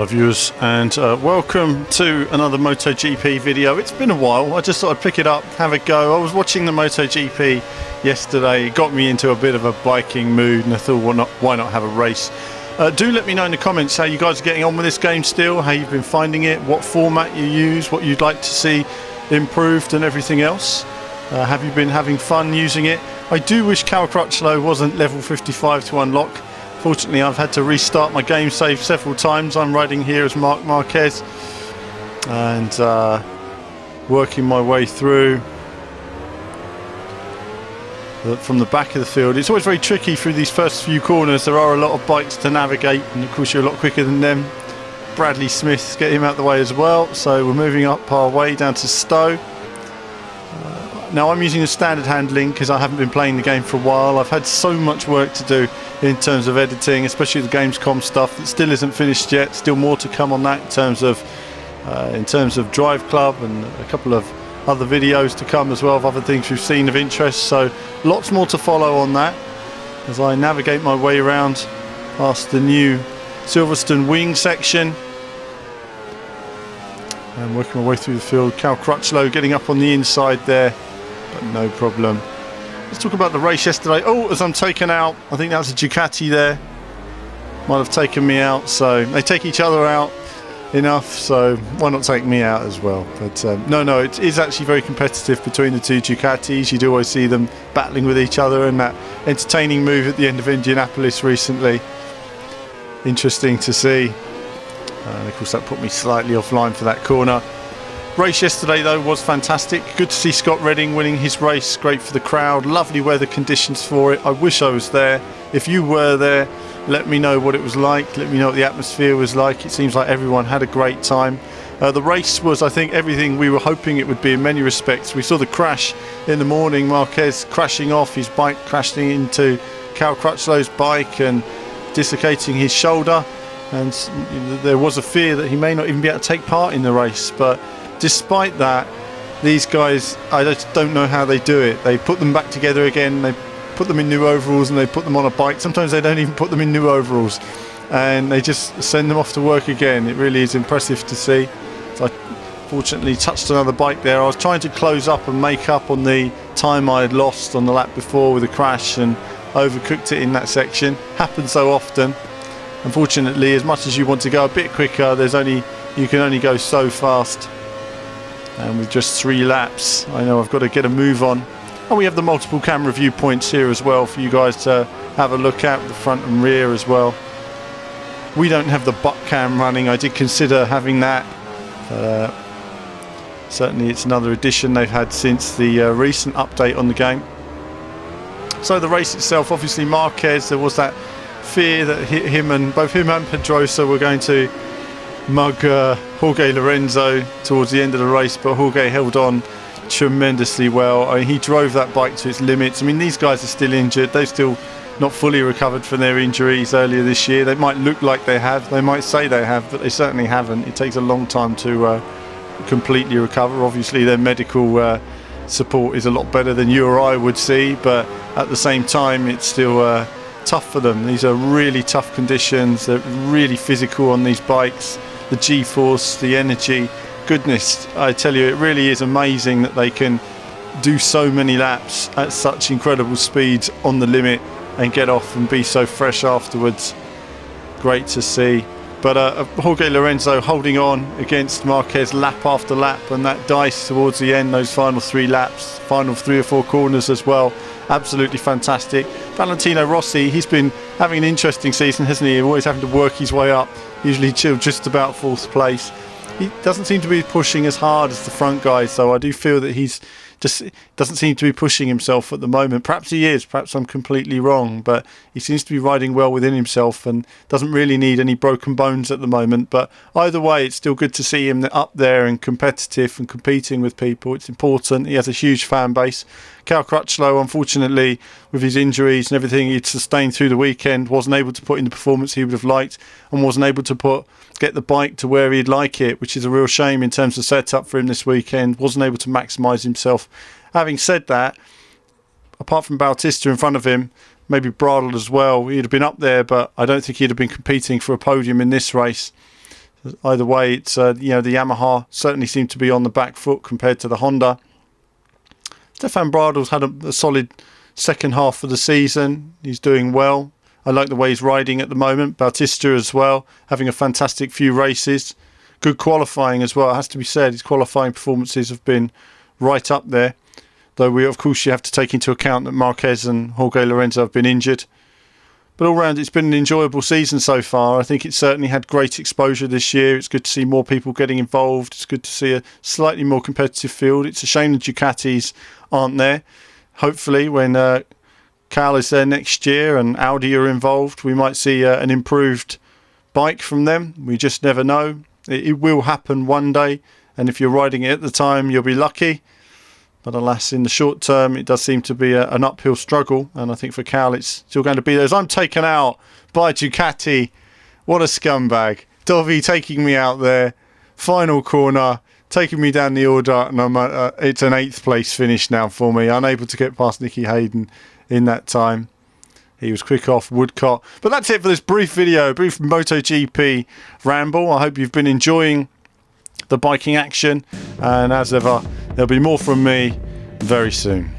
Hello viewers, and welcome to another MotoGP video. It's been a while. I just thought I'd pick it up, have a go. I was watching the MotoGP yesterday. It got me into a bit of a biking mood, and I thought, why not have a race? Do let me know in the comments how you guys are getting on with this game still, how you've been finding it, what format you use, what you'd like to see improved and everything else. Have you been having fun using it? I do wish Cal Crutchlow wasn't level 55 to unlock. Fortunately, I've had to restart my game save several times. I'm riding here as Marc Marquez and working my way through from the back of the field. It's always very tricky through these first few corners. There are a lot of bikes to navigate, and of course you're a lot quicker than them. Bradley Smith's get him out the way as well, so we're moving up our way down to Stowe. Now I'm using the standard handling because I haven't been playing the game for a while. I've had so much work to do in terms of editing, especially the Gamescom stuff that still isn't finished yet. Still more to come on that in terms of Drive Club and a couple of other videos to come as well of other things we've seen of interest. So lots more to follow on that as I navigate my way around past the new Silverstone wing section. And working my way through the field. Cal Crutchlow getting up on the inside there, but no problem. Let's talk about the race yesterday. Oh, as I'm taken out, I think that was a Ducati there. Might have taken me out, so they take each other out enough, so why not take me out as well? But no, it is actually very competitive between the two Ducatis. You do always see them battling with each other, and that entertaining move at the end of Indianapolis recently. Interesting to see. And of course that put me slightly offline for that corner. Race yesterday though was fantastic. Good to see Scott Redding winning his race. Great for the crowd. Lovely weather conditions for it. I wish I was there. If you were there, let me know what it was like. Let me know what the atmosphere was like. It seems like everyone had a great time. The race was, I think, everything we were hoping it would be in many respects. We saw the crash in the morning. Marquez crashing off, his bike crashing into Cal Crutchlow's bike and dislocating his shoulder. And there was a fear that he may not even be able to take part in the race, but despite that, these guys, I just don't know how they do it. They put them back together again, they put them in new overalls and they put them on a bike. Sometimes they don't even put them in new overalls and they just send them off to work again. It really is impressive to see. So I fortunately touched another bike there. I was trying to close up and make up on the time I had lost on the lap before with a crash and overcooked it in that section. Happens so often. Unfortunately, as much as you want to go a bit quicker, you can only go so fast. And with just 3 laps, I know I've got to get a move on. And we have the multiple camera viewpoints here as well for you guys to have a look at, the front and rear as well. We don't have the butt cam running. I did consider having that. Certainly it's another addition they've had since the recent update on the game. So the race itself, obviously Marquez, there was that fear that both him and Pedrosa were going to mug Jorge Lorenzo towards the end of the race, but Jorge held on tremendously well. I mean, he drove that bike to its limits. I mean, these guys are still injured. They've still not fully recovered from their injuries earlier this year. They might look like they have, they might say they have, but they certainly haven't. It takes a long time to completely recover. Obviously their medical support is a lot better than you or I would see, but at the same time it's still tough for them. These are really tough conditions. They're really physical on these bikes. The G-force, the energy, goodness, I tell you, it really is amazing that they can do so many laps at such incredible speeds on the limit and get off and be so fresh afterwards. Great to see. But Jorge Lorenzo holding on against Marquez lap after lap, and that dice towards the end, those final 3 laps, final 3 or 4 corners as well. Absolutely fantastic. Valentino Rossi, he's been having an interesting season, hasn't he? Always having to work his way up, usually just about 4th place. He doesn't seem to be pushing as hard as the front guys, so I do feel that he's just doesn't seem to be pushing himself at the moment. Perhaps he is, perhaps I'm completely wrong, but he seems to be riding well within himself and doesn't really need any broken bones at the moment. But either way, it's still good to see him up there and competitive and competing with people. It's important. He has a huge fan base. Cal Crutchlow, unfortunately, with his injuries and everything he'd sustained through the weekend, wasn't able to put in the performance he would have liked and wasn't able to get the bike to where he'd like it, which is a real shame in terms of setup for him this weekend. Wasn't able to maximise himself. Having said that, apart from Bautista in front of him, maybe Bradle as well, he'd have been up there, but I don't think he'd have been competing for a podium in this race. Either way, it's you know, the Yamaha certainly seemed to be on the back foot compared to the Honda. Stefan Bradl's had a solid second half of the season. He's doing well. I like the way he's riding at the moment. Bautista as well, having a fantastic few races. Good qualifying as well, it has to be said. His qualifying performances have been right up there. Though of course you have to take into account that Marquez and Jorge Lorenzo have been injured. But all round, it's been an enjoyable season so far. I think it's certainly had great exposure this year. It's good to see more people getting involved. It's good to see a slightly more competitive field. It's a shame the Ducatis aren't there. Hopefully when Cal is there next year and Audi are involved, we might see an improved bike from them. We just never know. It will happen one day, and if you're riding it at the time, you'll be lucky. But alas, in the short term, it does seem to be an uphill struggle, and I think for Cal it's still going to be there. As I'm taken out by Ducati, what a scumbag. Dovi taking me out there, final corner, taking me down the order, and it's an 8th place finish now for me, unable to get past Nicky Hayden in that time. He was quick off Woodcott. But that's it for this brief video, brief MotoGP ramble. I hope you've been enjoying the biking action, and as ever, there'll be more from me very soon.